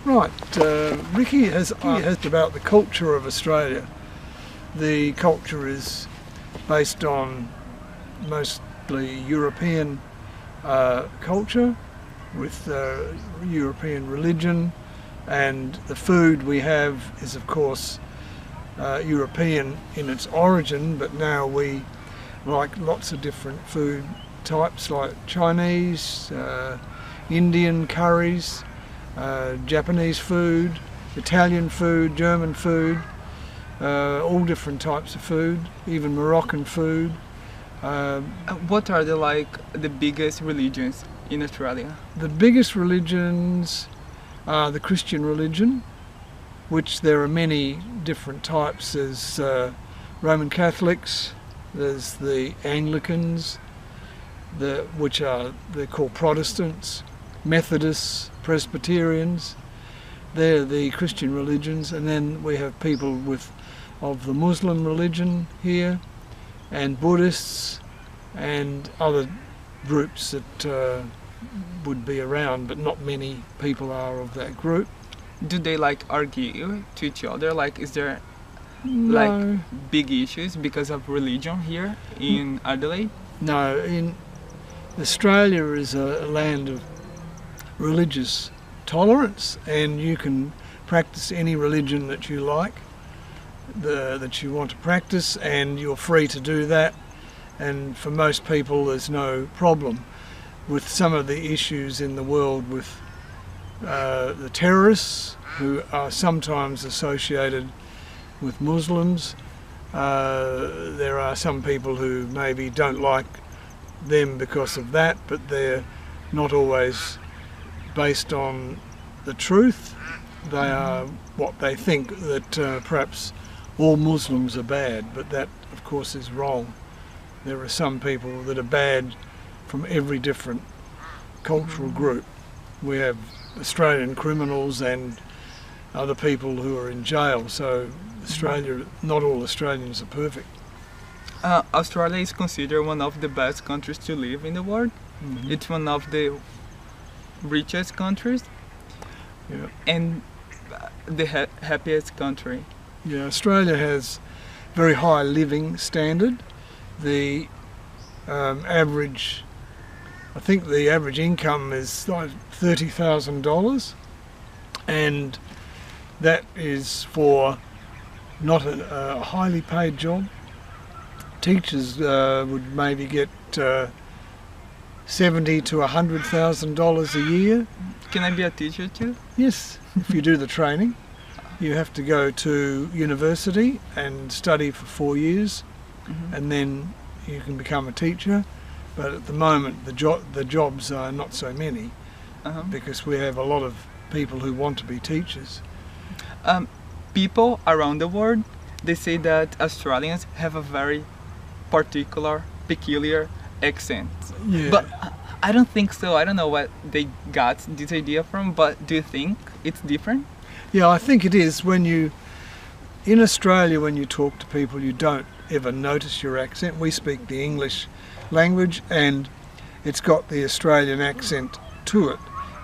Right, Ricky has asked about the culture of Australia. The culture is based on mostly European culture with European religion, and the food we have is of course European in its origin, but now we like lots of different food types like Chinese, Indian curries, Japanese food, Italian food, German food, all different types of food, even Moroccan food. What are the biggest religions in Australia? The biggest religions are the Christian religion, which there are many different types. There's Roman Catholics, there's the Anglicans, which they're called Protestants, Methodists, Presbyterians. They're the Christian religions, and then we have people of the Muslim religion here, and Buddhists, and other groups that would be around, but not many people are of that group. Do they argue to each other? Is there No. big issues because of religion here in Adelaide? No, in Australia is a land of religious tolerance, and you can practice any religion that you like, that you want to practice, and you're free to do that. And for most people there's no problem with some of the issues in the world with the terrorists who are sometimes associated with Muslims. There are some people who maybe don't like them because of that, but they're not always based on the truth. They are what they think, that perhaps all Muslims are bad, but that of course is wrong. There are some people that are bad from every different cultural group. We have Australian criminals and other people who are in jail, so Australia, not all Australians are perfect. Australia is considered one of the best countries to live in the world. Mm-hmm. It's one of the richest countries, Yeah. and the happiest country. Yeah, Australia has very high living standard. The average, I think the average income is like $30,000, and that is for not a highly paid job. Teachers would maybe get $70,000 to $100,000 a year. Can I be a teacher too? Yes, if you do the training. You have to go to university and study for 4 years, and then you can become a teacher. But at the moment the jobs are not so many, because we have a lot of people who want to be teachers. People around the world, they say that Australians have a very peculiar accent. Yeah. But I don't think so. I don't know what they got this idea from, but do you think it's different? Yeah, I think it is. In Australia, when you talk to people, you don't ever notice your accent. We speak the English language, and it's got the Australian accent to it.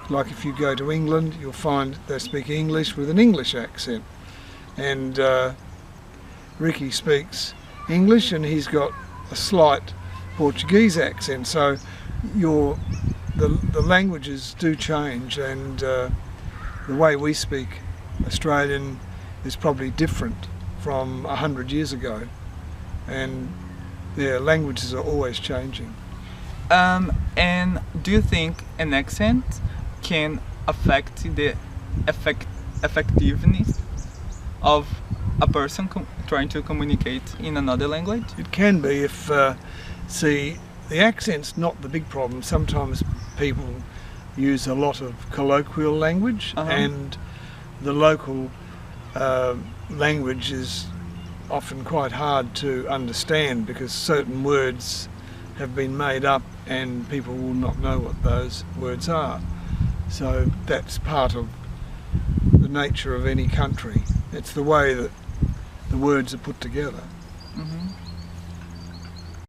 Like if you go to England, you'll find they speak English with an English accent. And Ricky speaks English, and he's got a slight Portuguese accent. So the languages do change, and the way we speak Australian is probably different from 100 years ago, and their languages are always changing. And do you think an accent can affect the effectiveness of a person trying to communicate in another language? It can be if, the accent's not the big problem. Sometimes people use a lot of colloquial language, and the local language is often quite hard to understand because certain words have been made up and people will not know what those words are. So that's part of the nature of any country. It's the way that the words are put together. Mm-hmm.